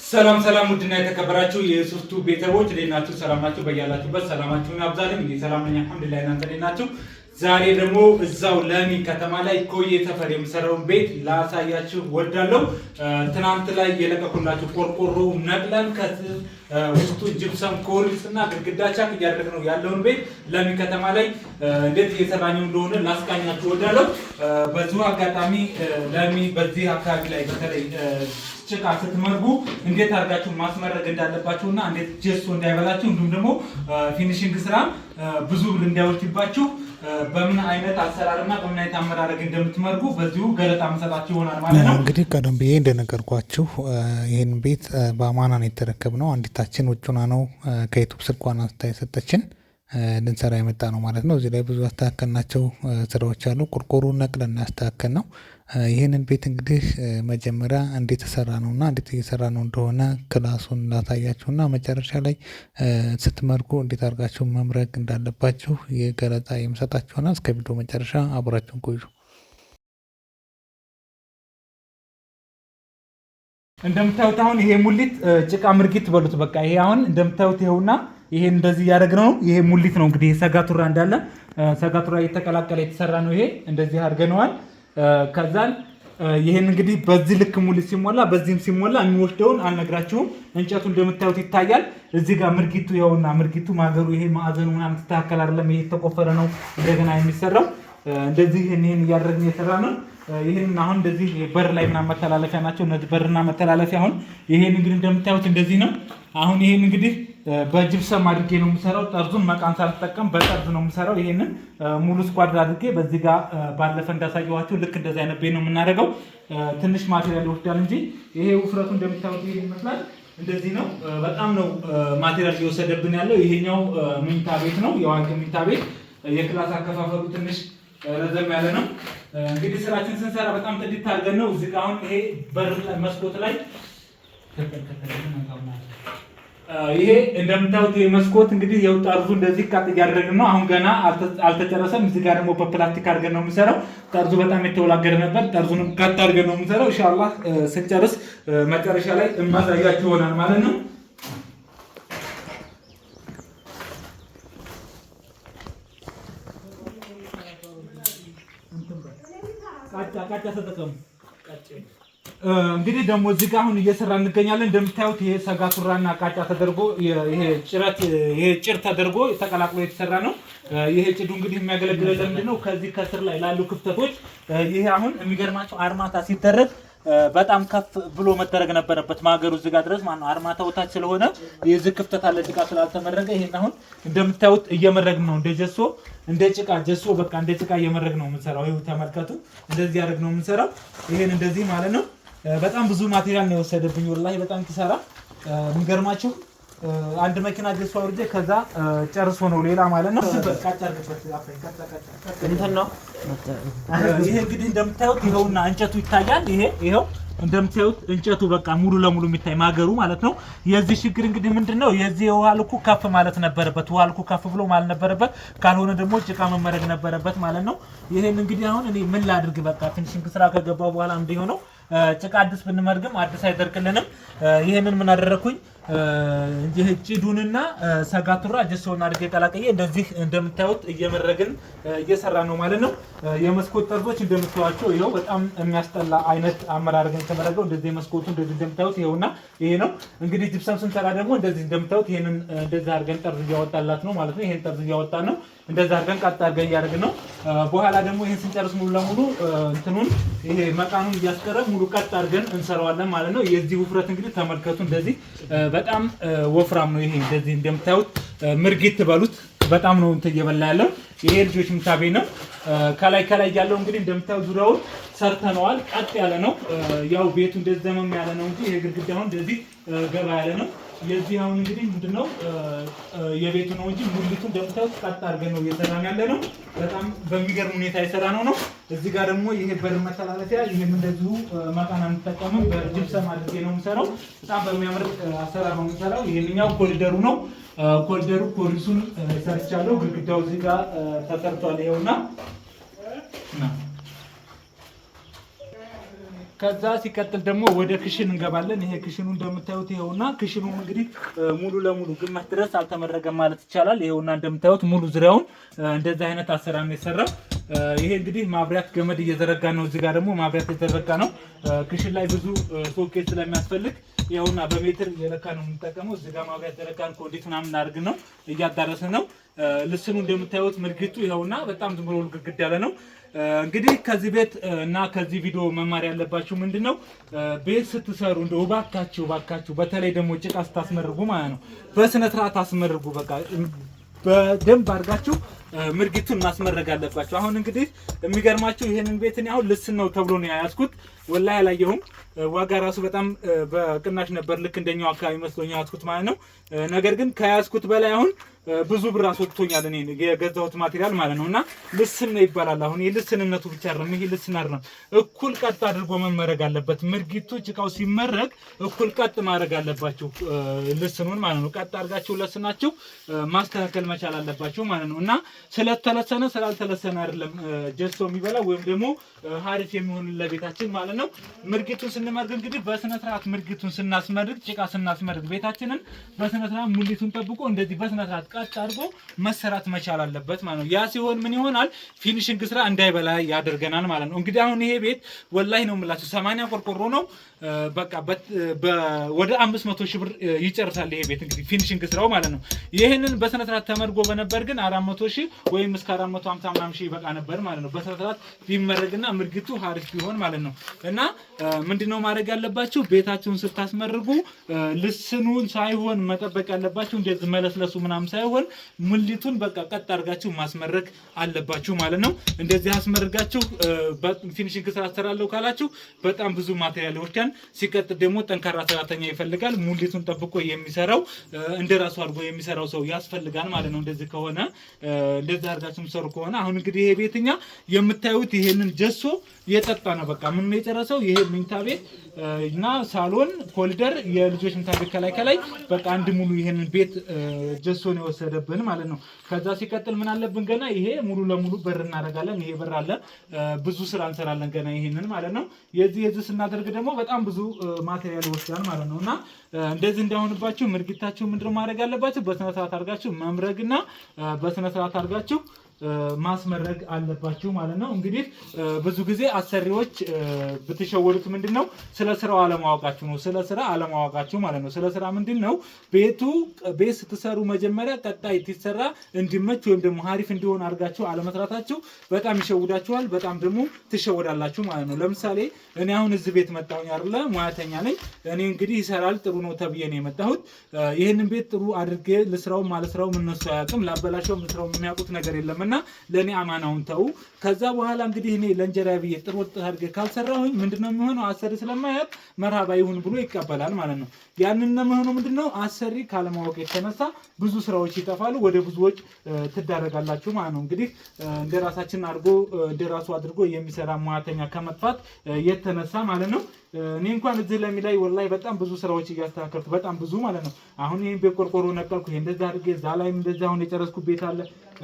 ሰላም ሰላም ውድና የተከበራችሁ የሶስቱ ቤተሰቦች እንዴት ናችሁ? ሰላም ናችሁ? በያላችሁበት ሰላማችሁን ያብዛልኝ። እኔ ሰላም ነኝ አልሐምዱሊላህ። እናንተ እንዴት ናችሁ? ዛሬ ደግሞ እዛው ለሚ ከተማ ላይ ኮዬ ሰፈር የምሰራውን ቤት ላሳያችሁ ወዳለሁ። ትናንት ላይ የለቀኩላችሁ ቆርቆሮ ነቅለን ውስጡ ጅብሰም ኮርኒስ እና ግድግዳ ቻክ እያደረግነው ያለውን ቤት ለሚ ከተማ ላይ እንዴት እየሰራኝ እንደሆነ ላስቃኛችሁ ወዳለሁ። በዚሁ አጋጣሚ ለሚ በዚህ አካባቢ ላይ በተለይ ጭቃ ስትመርጉ እንዴት አድርጋችሁ ማስመረግ እንዳለባችሁና እንዴት ጀሶ እንዳይበላችሁ እንዲሁም ደግሞ ፊኒሺንግ ስራ ብዙ ብር እንዳይወስድባችሁ በምን አይነት አሰራርና በምን አይነት አመራረግ እንደምትመርጉ በዚሁ ገለጣ መሰጣችሁ ይሆናል ማለት ነው። እንግዲህ ቀደም ብዬ እንደነገርኳችሁ ይህን ቤት በአማና ነው የተረከብነው። አንዲታችን ውጭና ነው ከዩቱብ ስልኳን አንስታ የሰጠችን ልንሰራ የመጣ ነው ማለት ነው። እዚህ ላይ ብዙ ያስተካከልናቸው ስራዎች አሉ። ቆርቆሮ ነቅለን ያስተካከል ነው። ይህንን ቤት እንግዲህ መጀመሪያ እንዴት ተሰራ ነውና እንዴት እየሰራ ነው እንደሆነ ክላሱን ላሳያችሁና መጨረሻ ላይ ስትመርጉ እንዴት አድርጋችሁ መምረግ እንዳለባችሁ የገለጻ የምሰጣችሁና እስከ ቪዲዮ መጨረሻ አብራችሁን ቆዩ። እንደምታዩት አሁን ይሄ ሙሊት ጭቃ ምርጊት በሉት በቃ ይሄ አሁን እንደምታዩት ይሄውና ይሄን እንደዚህ ያደረግነው ይሄ ሙሊት ነው። እንግዲህ ሰጋቱራ እንዳለ ሰጋቱራ እየተቀላቀለ የተሰራ ነው። ይሄ እንደዚህ አድርገነዋል። ከዛን ይሄን እንግዲህ በዚህ ልክ ሙሊት ሲሞላ በዚህም ሲሞላ የሚወስደውን አልነግራችሁም። እንጨቱ እንደምታዩት ይታያል። እዚህ ጋር ምርጊቱ ይኸውና ምርጊቱ ማገሩ ይሄ ማዕዘኑ ምናምን ተስተካከል አይደለም። ይሄ የተቆፈረ ነው እንደገና የሚሰራው። እንደዚህ ይሄን እያደረግን የሰራ ነው። ይሄን አሁን እንደዚህ በር ላይ ምናምን መተላለፊያ ናቸው እነዚህ በርና መተላለፊያ። አሁን ይሄን እንግዲህ እንደምታዩት እንደዚህ ነው። አሁን ይሄን እንግዲህ በጅብሰም አድርጌ ነው የምሰራው። ጠርዙን መቃን ሳልጠቀም በጠርዝ ነው የምሰራው። ይሄንን ሙሉ ስኳድ አድርጌ በዚህ ጋር ባለፈ እንዳሳየኋችሁ ልክ እንደዚህ አይነት ቤት ነው የምናደርገው። ትንሽ ማቴሪያል ይወስዳል እንጂ ይሄ ውፍረቱ እንደምታዩት ይሄ ይመስላል። እንደዚህ ነው። በጣም ነው ማቴሪያል እየወሰደብን ያለው። ይሄኛው መኝታ ቤት ነው፣ የዋንክ መኝታ ቤት። የክላስ አከፋፈሉ ትንሽ ረዘም ያለ ነው። እንግዲህ ስራችን ስንሰራ በጣም ጥዲት አድርገን ነው። እዚህ ጋር አሁን ይሄ በር መስኮት ላይ ይሄ እንደምታዩት ይሄ መስኮት እንግዲህ የውጭ ጠርዙ እንደዚህ ቃጥ እያደረግን ነው። አሁን ገና አልተጨረሰም። እዚህ ጋር ደግሞ በፕላስቲክ አድርገን ነው የምንሰራው። ጠርዙ በጣም የተወላገደ ነበር። ጠርዙንም ቃጥ አድርገን ነው የምንሰራው። ኢንሻአላህ ስንጨርስ መጨረሻ ላይ እማሳያችሁ ይሆናል ማለት ነው። ቃጫ ተጠቀሙ። እንግዲህ ደግሞ እዚህ ጋር አሁን እየሰራ እንገኛለን። እንደምታዩት ይሄ ሰጋቱራና ቃጫ ተደርጎ ይሄ ጭር ተደርጎ ተቀላቅሎ የተሰራ ነው። ይሄ ጭዱ እንግዲህ የሚያገለግለው ለምንድን ነው? ከዚህ ከስር ላይ ላሉ ክፍተቶች ይሄ አሁን የሚገርማቸው አርማታ ሲደረግ በጣም ከፍ ብሎ መደረግ ነበረበት። ማገሩ እዚህ ጋር ድረስ ማለት ነው። አርማታው ታች ስለሆነ የዚህ ክፍተት አለ ጭቃ ስላልተመረገ። ይሄን አሁን እንደምታዩት እየመረግን ነው። እንደ ጀሶ እንደ ጭቃ ጀሶ በቃ እንደ ጭቃ እየመረግ ነው የምንሰራው። ይሄው ተመልከቱ። እንደዚህ ያደርግ ነው የምንሰራው። ይሄን እንደዚህ ማለት ነው። በጣም ብዙ ማቴሪያል ነው የወሰደብኝ ወላሂ በጣም ትሰራ። የሚገርማችሁ አንድ መኪና ጀሶ አውርጄ ከዛ ጨርሶ ነው ሌላ ማለት ነው። ቃጫ አድርገበት እንትን ነው። ይሄ እንግዲህ እንደምታዩት ይሄውና እንጨቱ ይታያል። ይሄው እንደምታዩት እንጨቱ በቃ ሙሉ ለሙሉ የሚታይ ማገሩ ማለት ነው። የዚህ ችግር እንግዲህ ምንድነው? የዚህ ውሃ ልኩ ከፍ ማለት ነበረበት። ውሃ ልኩ ከፍ ብሎ ማለት ነበረበት። ካልሆነ ደግሞ ጭቃ መመረግ ነበረበት ማለት ነው። ይሄን እንግዲህ አሁን እኔ ምን ላድርግ? በቃ ፊኒሺንግ ስራ ከገባው በኋላ እንዲሆነው ጭቃ አዲስ ብንመርግም አዲስ አይደርቅልንም። ይሄንን ምን አደረኩኝ? ይሄ ጭዱንና ሰጋቱራ ጀሶና አድርጌ ቀላቀየ እንደዚህ እንደምታዩት እየመረግን እየሰራ ነው ማለት ነው። የመስኮት ጠርዞች እንደምታዩቸው ይሄው በጣም የሚያስጠላ አይነት አመራር ግን ተመረገው። እንደዚህ መስኮቱ እንደዚህ እንደምታዩት ይሄውና ይሄ ነው እንግዲህ። ጅብሰም ስንሰራ ደግሞ እንደዚህ እንደምታዩት ይሄንን እንደዚህ አድርገን ጠርዝ እያወጣላት ነው ማለት ነው። ይሄን ጠርዝ እያወጣን ነው። እንደዛ አድርገን ቀጥ አድርገን እያደረግን ነው። በኋላ ደግሞ ይሄን ስንጨርስ ሙሉ ለሙሉ እንትኑን ይሄ መቃኑን እያስቀረ ሙሉ ቀጥ አድርገን እንሰራዋለን ማለት ነው። የዚህ ውፍረት እንግዲህ ተመልከቱ። እንደዚህ በጣም ወፍራም ነው። ይሄ እንደዚህ እንደምታዩት ምርጊት በሉት በጣም ነው እንትን እየበላ ያለው። ይሄ ልጆች ምታቤ ነው። ከላይ ያለው እንግዲህ እንደምታዩት ዙሪያውን ሰርተነዋል። ቀጥ ያለ ነው። ያው ቤቱ እንደዚህ ዘመም ያለ ነው እንጂ ይሄ ግድግዳው እንደዚህ ገባ ያለ ነው። የዚህ አሁን እንግዲህ ምንድነው የቤቱ ነው እንጂ ሙሉቱ እንደምታዩት ቀጥ አድርገን ነው እየሰራን ያለ ነው። በጣም በሚገርም ሁኔታ የሰራነው ነው። እዚህ ጋር ደግሞ ይሄ በር መተላለፊያ ይሄም እንደዚሁ መቃና እንጠቀመው በጅብሰም አድርጌ ነው የምሰራው። በጣም በሚያምር አሰራር ነው የምሰራው። ይሄንኛው ኮሪደሩ ነው። ኮሪደሩ ኮሪሱን ሰርቻለሁ። ግድግዳው እዚህ ጋር ተሰርቷል። ይኸውና ከዛ ሲቀጥል ደግሞ ወደ ክሽን እንገባለን። ይሄ ክሽኑ እንደምታዩት ይሄውና፣ ክሽኑ እንግዲህ ሙሉ ለሙሉ ግማሽ ድረስ አልተመረገም ማለት ይቻላል። ይሄውና እንደምታዩት ሙሉ ዙሪያውን እንደዚህ አይነት አሰራር ነው የሰራው። ይሄ እንግዲህ ማብሪያት ገመድ እየዘረጋ ነው። እዚህ ጋር ደግሞ ማብሪያት የተዘረጋ ነው። ክሽን ላይ ብዙ ሶኬት ስለሚያስፈልግ ይሄውና በሜትር እየለካ ነው የምንጠቀመው። እዚህ ጋር ማብሪያት ዘረጋን ኮንዲት ምናምን እናድርግ ነው እያዳረስን ነው። ልስኑ እንደምታዩት ምርጊቱ ይሄውና በጣም ዝም ብሎ ግድግዳ ያለ ነው። እንግዲህ ከዚህ ቤት እና ከዚህ ቪዲዮ መማር ያለባችሁ ምንድነው፣ ቤት ስትሰሩ እንደው ባካችሁ በተለይ ደግሞ ጭቃ ስታስመርጉ ማለት ነው በስነ ስርዓት አስመርጉ። በቃ በደንብ አድርጋችሁ ምርጊቱን ማስመረግ አለባችሁ። አሁን እንግዲህ የሚገርማችሁ ይሄንን ቤት እኔ አሁን ልስን ነው ተብሎ ነው ያያዝኩት። ወላሂ አላየሁም። ዋጋ ራሱ በጣም በቅናሽ ነበር። ልክ እንደኛው አካባቢ መስሎኝ ያዝኩት ማለት ነው። ነገር ግን ከያዝኩት በላይ አሁን ብዙ ብር አስወጥቶኛል እኔ የገዛሁት ማቴሪያል ማለት ነውና ልስን ነው ይባላል። አሁን ይሄ ልስንነቱ ብቻ አይደለም፣ ይሄ ልስን አይደለም፣ እኩል ቀጥ አድርጎ መመረግ አለበት። ምርጊቱ ጭቃው ሲመረግ እኩል ቀጥ ማድረግ አለባችሁ ልስኑን ማለት ነው። ቀጥ አድርጋችሁ ለስናችሁ ማስተካከል መቻል አለባችሁ ማለት ነው። እና ስለተለሰነ ስላልተለሰነ አይደለም ጀሶ የሚበላ ወይም ደግሞ ሀሪፍ የሚሆን ለቤታችን ማለት ነው። ምርጊቱን ስንመርግ እንግዲህ በስነ ስርዓት ምርጊቱን ስናስመርግ ጭቃ ስናስመርግ ቤታችንን በስነ ስርዓት ሙሊቱን ጠብቆ እንደዚህ በስነ ስርዓት ቀጥ አድርጎ መሰራት መቻል አለበት ማለት ነው። ያ ሲሆን ምን ይሆናል? ፊኒሽንግ ስራ እንዳይበላ ያደርገናል ማለት ነው። እንግዲህ አሁን ይሄ ቤት ወላሂ ነው የምላችሁ 80 ቆርቆሮ ነው። በቃ ወደ 500 ሺህ ብር ይጨርሳል ይሄ ቤት እንግዲህ ፊኒሽንግ ስራው ማለት ነው። ይሄንን በስነ ስርዓት ተመርጎ በነበር ግን 400 ሺህ ወይም እስከ 450 ምናምን ሺህ ይበቃ ነበር ማለት ነው። በስነ ስርዓት ቢመረግና ምርጊቱ ሀሪፍ ቢሆን ማለት ነው። እና ምንድነው ማድረግ ያለባችሁ? ቤታችሁን ስታስመርጉ ልስኑን ሳይሆን መጠበቅ ያለባችሁ እንደዚህ መለስለሱ ምናምን ሳይሆን ሙሊቱን በቃ ቀጥ አድርጋችሁ ማስመረግ አለባችሁ ማለት ነው። እንደዚህ አስመርጋችሁ ፊኒሽንግ ስራ አሰራለሁ ካላችሁ በጣም ብዙ ማቴሪያል ይወስዳል። ሲቀጥል ደግሞ ጠንካራ ሰራተኛ ይፈልጋል። ሙሊቱን ጠብቆ የሚሰራው እንደራሱ አድርጎ የሚሰራው ሰው ያስፈልጋል ማለት ነው። እንደዚህ ከሆነ እንደዚህ አድርጋችሁ የምትሰሩ ከሆነ አሁን እንግዲህ ይሄ ቤትኛ የምታዩት ይሄንን ጀሶ የጠጣ ነው። በቃ ምን ነው የጨረሰው? ይሄ መኝታ ቤት እና ሳሎን ኮሪደር የልጆች መኝታ ቤት ከላይ በቃ አንድ ሙሉ ይሄንን ቤት ጀሶ ነው የወሰደብን ማለት ነው። ከዛ ሲቀጥል ምን አለብን ገና ይሄ ሙሉ ለሙሉ በር እናደርጋለን። ይሄ በር አለ፣ ብዙ ስራ እንሰራለን ገና ይሄንን ማለት ነው። የዚህ ስናደርግ ደግሞ በጣም ብዙ ማቴሪያል ይወስዳል ማለት ነው። እና እንደዚህ እንዳይሆንባችሁ ምርጊታችሁ ምንድነው ማድረግ ያለባችሁ? በስነ ስርዓት አድርጋችሁ መምረግና በስነ ስርዓት አድርጋችሁ ማስመረግ አለባችሁ ማለት ነው። እንግዲህ ብዙ ጊዜ አሰሪዎች ብትሸወዱት ምንድነው ስለ ስራው አለማወቃችሁ ነው። ስለ ስራ አለማወቃችሁ ማለት ነው። ስለ ስራ ምንድነው ቤት ስትሰሩ መጀመሪያ ቀጣይ ትሰራ እንዲመች ወይም ደግሞ ሀሪፍ እንዲሆን አድርጋችሁ አለመስራታችሁ በጣም ይሸውዳችኋል። በጣም ደግሞ ትሸወዳላችሁ ማለት ነው። ለምሳሌ እኔ አሁን እዚህ ቤት መጣሁኝ አይደለ? ሙያተኛ ነኝ እኔ። እንግዲህ ይሰራል ጥሩ ነው ተብዬ ነው የመጣሁት። ይሄንን ቤት ጥሩ አድርጌ ልስራው ማለስራው ምንነሱ አያውቅም። ላበላሸው ምንስራው የሚያውቁት ነገር የለም። እና ለኔ አማናውን ተው። ከዛ በኋላ እንግዲህ እኔ ለእንጀራ ብዬ ጥሩ ወጥ አድርጌ ካልሰራሁኝ ምንድነው የሚሆነው? አሰሪ ስለማያውቅ መርሃባ ይሁን ብሎ ይቀበላል ማለት ነው። ያንን ነው የሚሆነው። ምንድነው አሰሪ ካለማወቅ የተነሳ ብዙ ስራዎች ይጠፋሉ፣ ወደ ብዙ ወጭ ትዳረጋላችሁ ማለት ነው። እንግዲህ እንደራሳችን አድርጎ እንደራሱ አድርጎ የሚሰራ ሙያተኛ ከመጥፋት የተነሳ ማለት ነው። እኔ እንኳን እዚህ ላይ ወላሂ በጣም ብዙ ስራዎች እያስተካከልኩ በጣም ብዙ ማለት ነው። አሁን ይሄን ቤት ቆርቆሮ ነቀልኩ፣ ይሄ እንደዛ አድርጌ እዛ ላይም እንደዛ አሁን የጨረስኩ ቤት አለ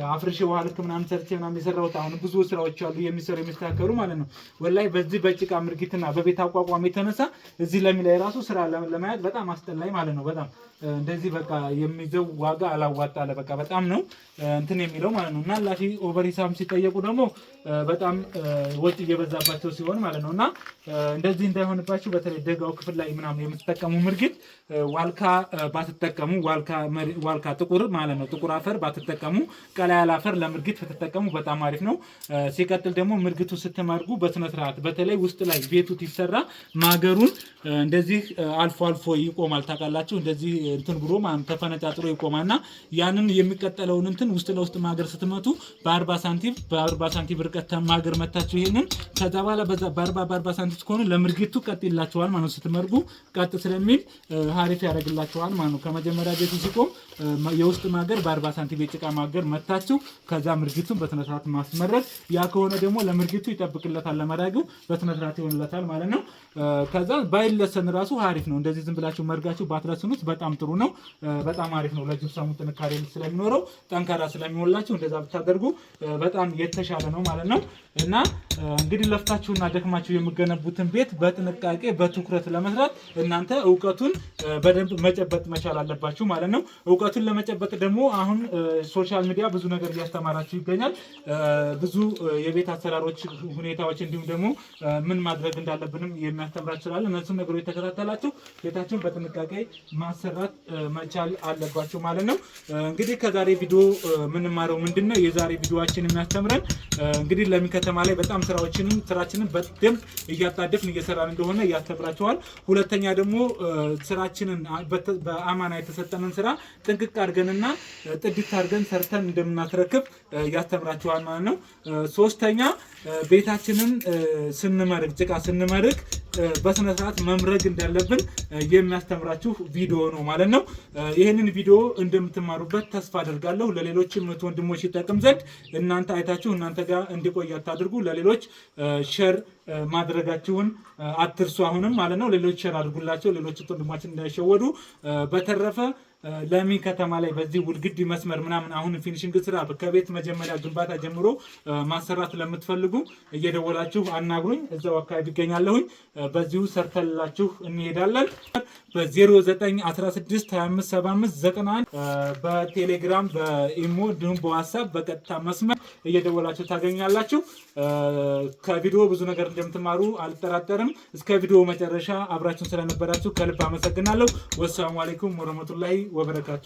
አፍርሼ ውሃ ልክ ምናምን ሰርቼ ምናምን የሰራሁት አሁን ብዙ ስራዎች አሉ የሚስተካከሉ ማለት ነው። ወላሂ በዚህ በጭቃ ምርጊትና በቤት አቋቋም የተነሳ እዚህ ላይ ራሱ ስራ ለማየት በጣም አስጠላኝ ማለት ነው። በጣም እንደዚህ በቃ የሚይዘው ዋጋ አላዋጣ አለ በቃ በጣም ነው እንትን የሚለው ማለት ነው። እና ላፊ ኦቨር ሂሳብ ሲጠየቁ ደግሞ በጣም ወጪ እየበዛባቸው ሲሆን ማለት ነው። እና እንደዚህ እንዳይሆንባችሁ በተለይ ደጋው ክፍል ላይ ምናምን የምትጠቀሙ ምርጊት ዋልካ ባትጠቀሙ፣ ዋልካ ጥቁር ማለት ነው ጥቁር አፈር ባትጠቀሙ፣ ቀላ ያለ አፈር ለምርጊት ብትጠቀሙ በጣም አሪፍ ነው። ሲቀጥል ደግሞ ምርጊቱ ስትመርጉ በስነ ስርዓት በተለይ ውስጥ ላይ ቤቱ ሲሰራ ማገሩን እንደዚህ አልፎ አልፎ ይቆማል ታውቃላችሁ። እንደዚህ እንትን ብሎ ማለት ተፈነጫጭሮ ይቆማልና ያንን የሚቀጠለውን እንትን ውስጥ ለውስጥ ማገር ስትመቱ በ40 ሳንቲም ርቀት ማገር መታችሁ ይሄንን ከዛ በኋላ በ40 ሳንቲም ከሆነ ለምርጊቱ ቀጥ ይላችኋል ማለት ነው። ስትመርጉ ቀጥ ስለሚል ሀሪፍ ያደርግላችኋል ማለት ነው። ከመጀመሪያ ቤቱ ሲቆም የውስጥ ማገር በ40 ሳንቲም የጭቃ ማገር መታችሁ ከዛ ምርጊቱን በስነ ስርዓት ማስመረግ። ያ ከሆነ ደግሞ ለምርጊቱ ይጠብቅለታል፣ ለመራጊው በስነ ስርዓት ይሆንለታል ማለት ነው። ከዛ ባይለሰን ራሱ ሀሪፍ ነው። እንደዚህ ዝም ብላችሁ መርጋችሁ ባትለስኑት በጣም ጥሩ ነው። በጣም አሪፍ ነው። ለጅብሰሙ ጥንካሬ ስለሚኖረው ጠንካራ ስለሚሆንላችሁ እንደዛ ብታደርጉ በጣም የተሻለ ነው ማለት ነው። እና እንግዲህ ለፍታችሁና ደክማችሁ የምገነቡትን ቤት በጥንቃቄ በትኩረት ለመስራት እናንተ እውቀቱን በደንብ መጨበጥ መቻል አለባችሁ ማለት ነው። እውቀቱን ለመጨበጥ ደግሞ አሁን ሶሻል ሚዲያ ብዙ ነገር እያስተማራችሁ ይገኛል። ብዙ የቤት አሰራሮች ሁኔታዎች፣ እንዲሁም ደግሞ ምን ማድረግ እንዳለብንም የሚያስተምራችሁ ስላለ እነሱን ነገሮች የተከታተላችሁ ቤታችሁን በጥንቃቄ ማሰራት መቻል አለባችሁ ማለት ነው። እንግዲህ ከዛሬ ቪዲዮ የምንማረው ምንድን ነው? የዛሬ ቪዲዮችን የሚያስተምረን እንግዲህ ለሚ ከተማ ላይ በጣም ስራችንን በደንብ እያጣደፍን እየሰራን እንደሆነ ያስተምራችኋል። ሁለተኛ ደግሞ ስራችንን በአማና የተሰጠንን ስራ ጥንቅቅ አድርገንና ጥድት አድርገን ሰርተን እንደምናስረክብ ያስተምራችኋል ማለት ነው። ሶስተኛ ቤታችንን ስንመርቅ ጭቃ ስንመርቅ በስነ ስርዓት መምረግ እንዳለብን የሚያስተምራችሁ ቪዲዮ ነው ማለት ነው። ይህንን ቪዲዮ እንደምትማሩበት ተስፋ አደርጋለሁ። ለሌሎችም ወንድሞች ይጠቅም ዘንድ እናንተ አይታችሁ እናንተ ጋር እንዲቆይ አታድርጉ። ለሌሎች ሼር ማድረጋችሁን አትርሱ አሁንም ማለት ነው። ሌሎች ሼር አድርጉላቸው፣ ሌሎች ወንድሞችን እንዳይሸወዱ። በተረፈ ለሚ ከተማ ላይ በዚህ ውድግድ መስመር ምናምን አሁን ፊኒሽንግ ስራ ከቤት መጀመሪያ ግንባታ ጀምሮ ማሰራት ለምትፈልጉ እየደወላችሁ አናግሩኝ። እዛው አካባቢ ይገኛለሁኝ። በዚሁ ሰርተላችሁ እንሄዳለን። በ0916257591 በቴሌግራም በኢሞ እንዲሁም በዋትስአፕ በቀጥታ መስመር እየደወላችሁ ታገኛላችሁ። ከቪዲዮ ብዙ ነገር እንደምትማሩ አልጠራጠርም። እስከ ቪዲዮ መጨረሻ አብራችሁን ስለነበራችሁ ከልብ አመሰግናለሁ። ወሰላሙ አለይኩም ወረህመቱላሂ ወበረካቱ።